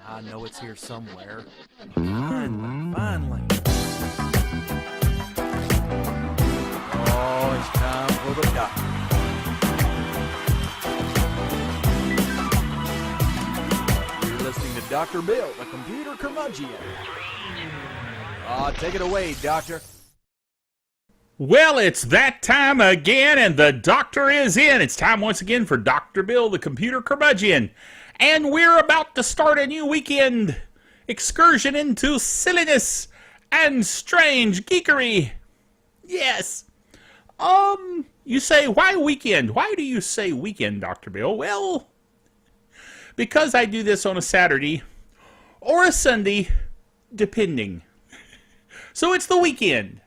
I know it's here somewhere. Finally. Oh, it's time for the doctor. You're listening to Dr. Bill, the computer curmudgeon. Take it away, Doctor. Well, it's that time again, and the doctor is in. It's time once again for Dr. Bill, the computer curmudgeon. And we're about to start a new weekend excursion into silliness and strange geekery. Yes. You say, why weekend? Why do you say weekend, Dr. Bill? Well, because I do this on a Saturday or a Sunday, depending. So it's the weekend.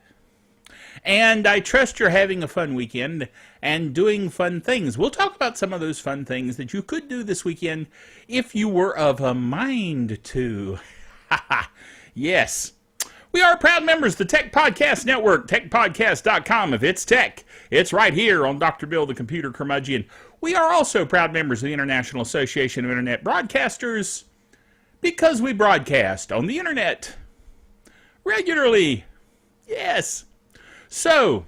And I trust you're having a fun weekend and doing fun things. We'll talk about some of those fun things that you could do this weekend if you were of a mind to. Yes. We are proud members of the Tech Podcast Network, techpodcast.com. If it's tech, it's right here on Dr. Bill, the computer curmudgeon. We are also proud members of the International Association of Internet Broadcasters because we broadcast on the internet regularly. Yes. So,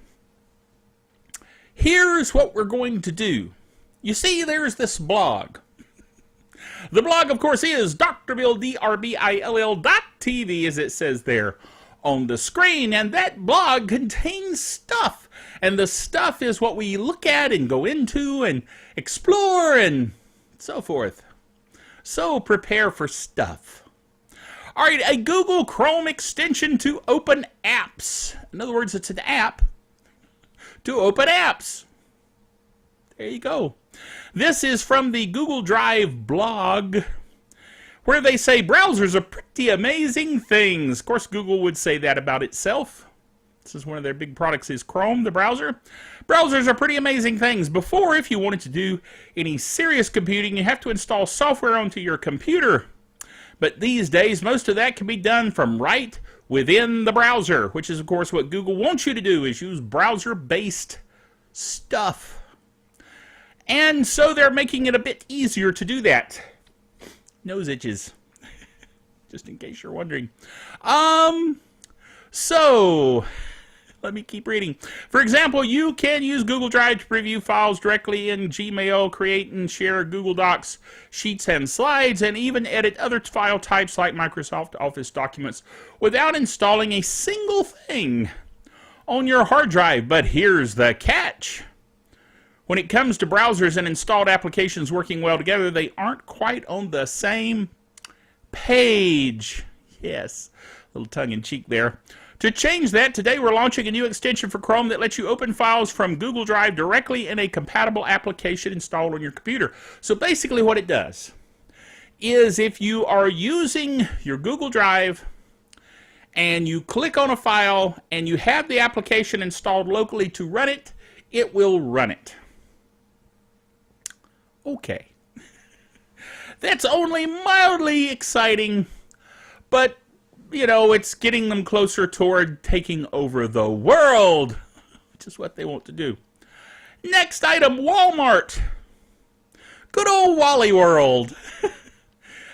here's what we're going to do. You see, there's blog. The blog, of course, is drbill.tv, as it says there on the screen. And that blog contains stuff. And the stuff is what we look at and go into and explore and so forth. So, prepare for stuff. All right, a Google Chrome extension to open apps. In other words, it's an app to open apps. There you go. This is from the Google Drive blog, where they say browsers are pretty amazing things. Of course, Google would say that about itself. This is one of their big products is Chrome, the browser. Browsers are pretty amazing things. Before, if you wanted to do any serious computing, you have to install software onto your computer. But these days, most of that can be done from right within the browser, which is, of course, what Google wants you to do, is use browser-based stuff. And so they're making it a bit easier to do that. Nose itches. Just in case you're wondering. So, let me keep reading. For example, you can use Google Drive to preview files directly in Gmail, create and share Google Docs, Sheets, and Slides, and even edit other file types like Microsoft Office documents without installing a single thing on your hard drive. But here's the catch. When it comes to browsers and installed applications working well together, they aren't quite on the same page. Yes, a little tongue-in-cheek there. To change that, today we're launching a new extension for Chrome that lets you open files from Google Drive directly in a compatible application installed on your computer. So basically what it does is if you are using your Google Drive and you click on a file and you have the application installed locally to run it, it will run it. Okay. That's only mildly exciting, but you know, it's getting them closer toward taking over the world, which is what they want to do. Next item, Walmart. Good old Wally World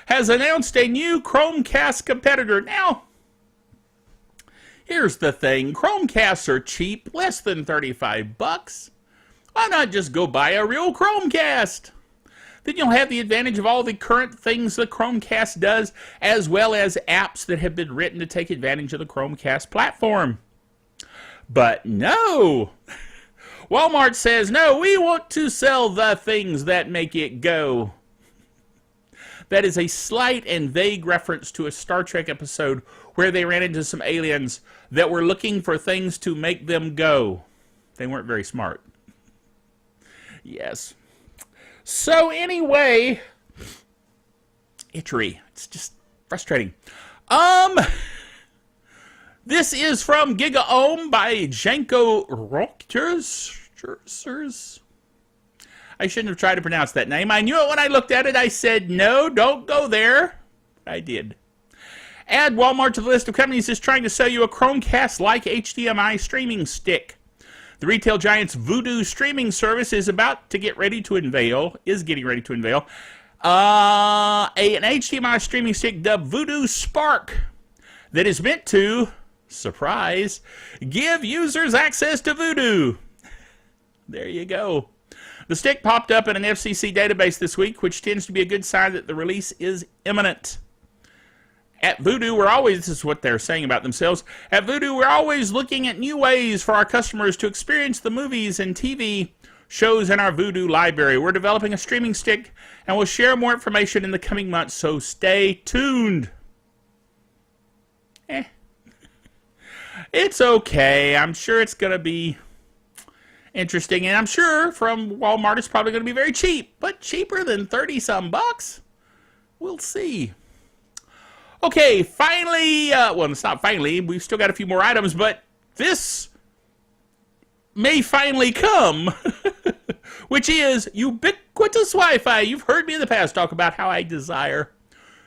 has announced a new Chromecast competitor. Now, here's the thing. Chromecasts are cheap, less than $35. Why not just go buy a real Chromecast? Then you'll have the advantage of all the current things the Chromecast does, as well as apps that have been written to take advantage of the Chromecast platform. But no! Walmart says, no, we want to sell the things that make it go. That is a slight and vague reference to a Star Trek episode where they ran into some aliens that were looking for things to make them go. They weren't very smart. Yes. So anyway, itchery. It's just frustrating. This is from GigaOM by Janko Rokters. I shouldn't have tried to pronounce that name. I knew it when I looked at it. I said, no, don't go there. I did. Add Walmart to the list of companies that's trying to sell you a Chromecast-like HDMI streaming stick. The retail giant's Vudu streaming service is getting ready to unveil An HDMI streaming stick dubbed Vudu Spark that is meant to, surprise, give users access to Vudu. There you go. The stick popped up in an FCC database this week, which tends to be a good sign that the release is imminent. At Vudu, this is what they're saying about themselves. At Vudu, we're always looking at new ways for our customers to experience the movies and TV shows in our Vudu library. We're developing a streaming stick, and we'll share more information in the coming months, so stay tuned. It's okay. I'm sure it's going to be interesting, and I'm sure from Walmart it's probably going to be very cheap, but cheaper than 30-some bucks? We'll see. Okay, finally, well, it's not finally, we've still got a few more items, but this may finally come, which is ubiquitous Wi-Fi. You've heard me in the past talk about how I desire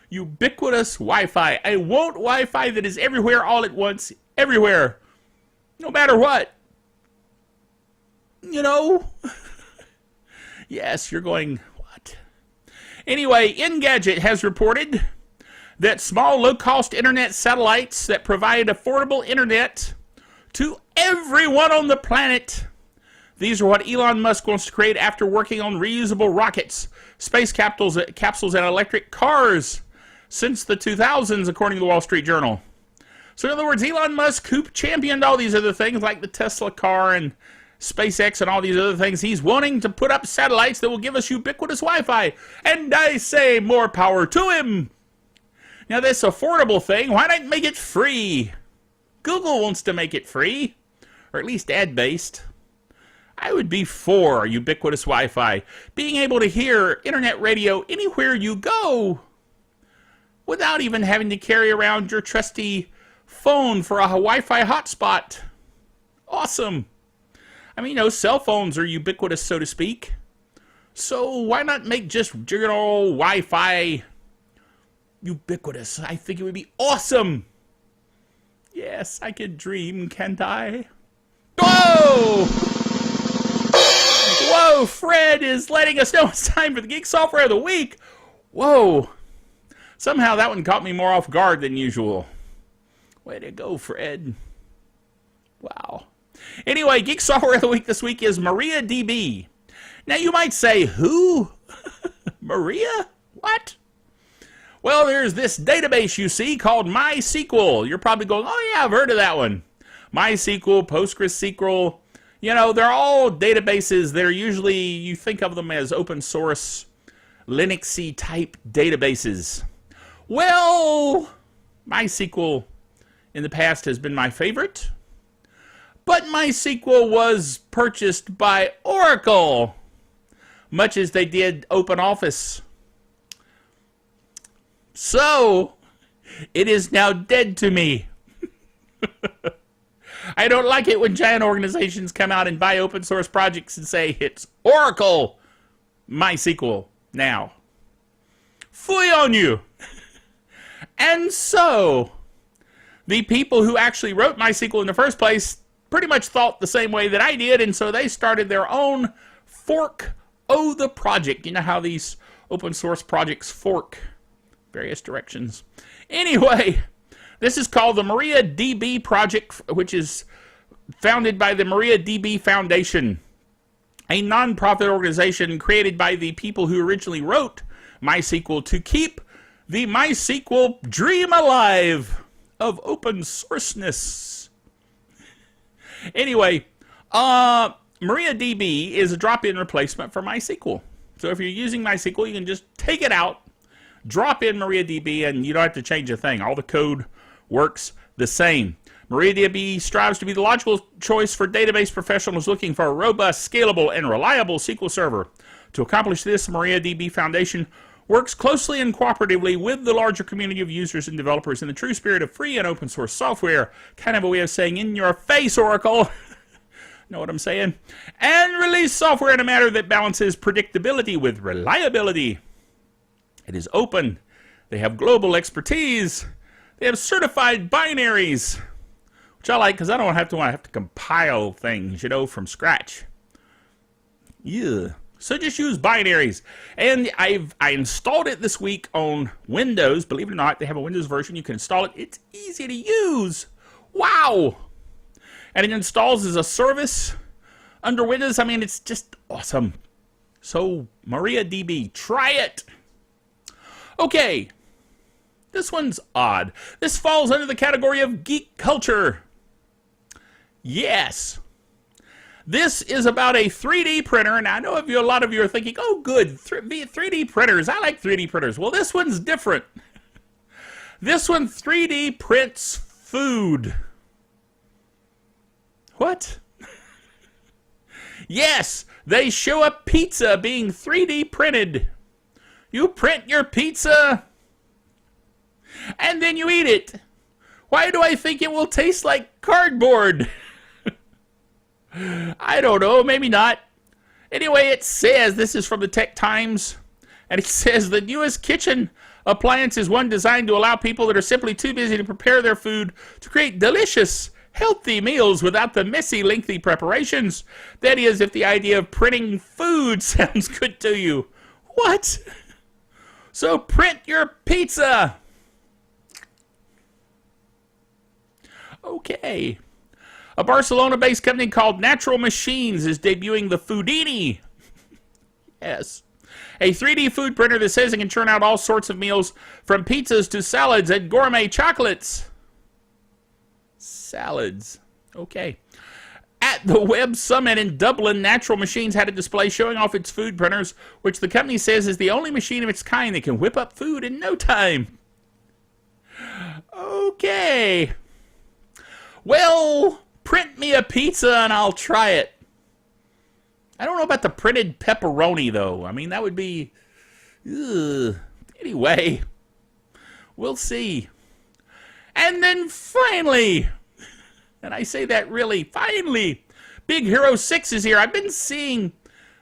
ubiquitous Wi-Fi. I want Wi-Fi that is everywhere all at once, everywhere, no matter what. You know? Yes, you're going, what? Anyway, Engadget has reported that small, low-cost internet satellites that provide affordable internet to everyone on the planet. These are what Elon Musk wants to create after working on reusable rockets, space capsules, and electric cars since the 2000s, according to the Wall Street Journal. So in other words, Elon Musk, who championed all these other things like the Tesla car and SpaceX and all these other things, he's wanting to put up satellites that will give us ubiquitous Wi-Fi. And I say more power to him. Now this affordable thing, why not make it free? Google wants to make it free, or at least ad-based. I would be for ubiquitous Wi-Fi. Being able to hear internet radio anywhere you go without even having to carry around your trusty phone for a Wi-Fi hotspot. Awesome. I mean, you know, cell phones are ubiquitous, so to speak. So why not make just general Wi-Fi ubiquitous? I think it would be awesome. Yes, I could dream, can't I? Whoa! Whoa, Fred is letting us know it's time for the Geek Software of the Week. Whoa. Somehow that one caught me more off guard than usual. Way to go, Fred. Wow. Anyway, Geek Software of the Week this week is MariaDB. Now you might say, who? Maria? What? Well, there's this database you see called MySQL. You're probably going, oh yeah, I've heard of that one. MySQL, PostgreSQL, you know, they're all databases. They're usually, you think of them as open source, Linuxy type databases. Well, MySQL in the past has been my favorite, but MySQL was purchased by Oracle, much as they did OpenOffice. So, it is now dead to me. I don't like it when giant organizations come out and buy open source projects and say, it's Oracle MySQL now. Fooey on you. And so, the people who actually wrote MySQL in the first place pretty much thought the same way that I did, and so they started their own fork of the project. You know how these open source projects fork various directions. Anyway, this is called the MariaDB project, which is founded by the MariaDB Foundation, a non-profit organization created by the people who originally wrote MySQL to keep the MySQL dream alive of open sourceness. Anyway, MariaDB is a drop-in replacement for MySQL. So if you're using MySQL, you can just take it out, drop in MariaDB, and you don't have to change a thing. All the code works the same. MariaDB strives to be the logical choice for database professionals looking for a robust, scalable, and reliable SQL server. To accomplish this, the MariaDB Foundation works closely and cooperatively with the larger community of users and developers in the true spirit of free and open source software. Kind of a way of saying, in your face, Oracle. Know what I'm saying? And release software in a manner that balances predictability with reliability. It is open. They have global expertise. They have certified binaries, which I like because I have to compile things, you know, from scratch. Yeah. So just use binaries. And I installed it this week on Windows. Believe it or not, they have a Windows version. You can install it. It's easy to use. Wow. And it installs as a service under Windows. I mean, it's just awesome. So, MariaDB, try it. Okay. This one's odd. This falls under the category of geek culture. Yes. This is about a 3D printer, and I know a lot of you are thinking, oh, good, 3D printers. I like 3D printers. Well, this one's different. This one 3D prints food. What? Yes, they show a pizza being 3D printed. You print your pizza, and then you eat it. Why do I think it will taste like cardboard? I don't know, maybe not. Anyway, it says, this is from the Tech Times, and it says the newest kitchen appliance is one designed to allow people that are simply too busy to prepare their food to create delicious, healthy meals without the messy, lengthy preparations. That is, if the idea of printing food sounds good to you. What? So print your pizza. Okay. A Barcelona-based company called Natural Machines is debuting the Foodini. Yes. A 3D food printer that says it can churn out all sorts of meals, from pizzas to salads and gourmet chocolates. Salads. Okay. At the Web Summit in Dublin, Natural Machines had a display showing off its food printers, which the company says is the only machine of its kind that can whip up food in no time. Okay. Well, print me a pizza and I'll try it. I don't know about the printed pepperoni, though. I mean, that would be... Ugh. Anyway, we'll see. And then finally, and I say that really, finally, Big Hero 6 is here. I've been seeing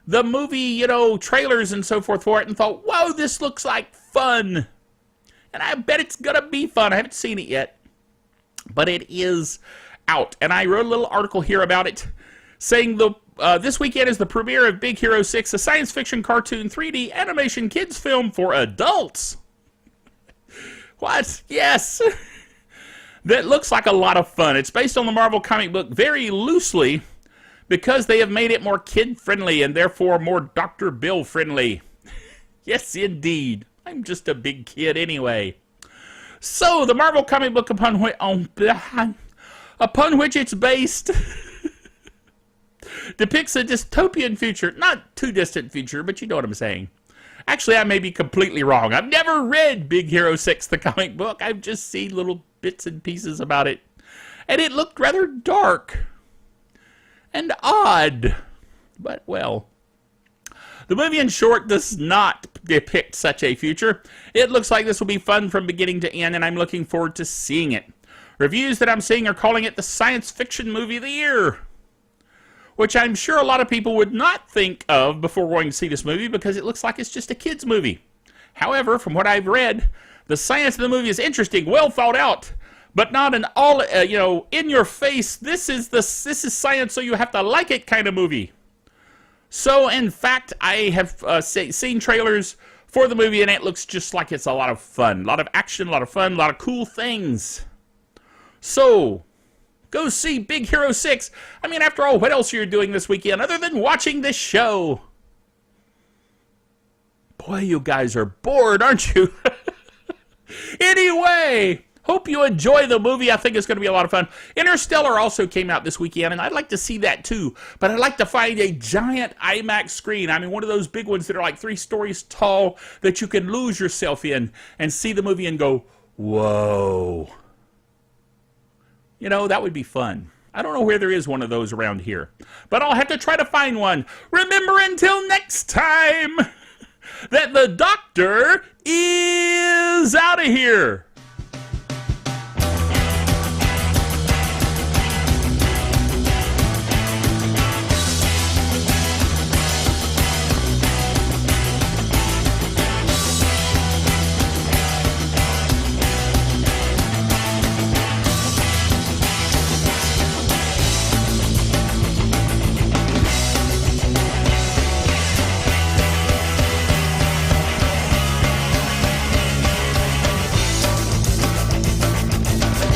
the movie, trailers and so forth for it and thought, whoa, this looks like fun. And I bet it's going to be fun. I haven't seen it yet, but it is out. And I wrote a little article here about it saying this weekend is the premiere of Big Hero 6, a science fiction cartoon 3D animation kids film for adults. What? Yes. That looks like a lot of fun. It's based on the Marvel comic book very loosely because they have made it more kid-friendly and therefore more Dr. Bill-friendly. Yes, indeed. I'm just a big kid anyway. So, the Marvel comic book upon which it's based depicts a dystopian future. Not too distant future, but you know what I'm saying. Actually, I may be completely wrong. I've never read Big Hero 6, the comic book. I've just seen little bits and pieces about it. And it looked rather dark and odd. But, well, the movie, in short, does not depict such a future. It looks like this will be fun from beginning to end, and I'm looking forward to seeing it. Reviews that I'm seeing are calling it the science fiction movie of the year, which I'm sure a lot of people would not think of before going to see this movie because it looks like it's just a kid's movie. However, from what I've read, the science of the movie is interesting, well thought out, but not an all, in your face, this is science so you have to like it kind of movie. So, in fact, I have seen trailers for the movie and it looks just like it's a lot of fun. A lot of action, a lot of fun, a lot of cool things. So, go see Big Hero 6. I mean, after all, what else are you doing this weekend other than watching this show? Boy, you guys are bored, aren't you? Anyway, hope you enjoy the movie. I think it's going to be a lot of fun. Interstellar also came out this weekend, and I'd like to see that too. But I'd like to find a giant IMAX screen. I mean, one of those big ones that are like 3 stories tall that you can lose yourself in and see the movie and go, whoa. That would be fun. I don't know where there is one of those around here, but I'll have to try to find one. Remember, until next time, that the doctor is out of here.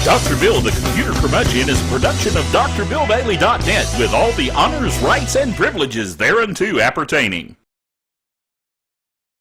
Dr. Bill, the Computer Curmudgeon, is a production of drbillbailey.net with all the honors, rights, and privileges thereunto appertaining.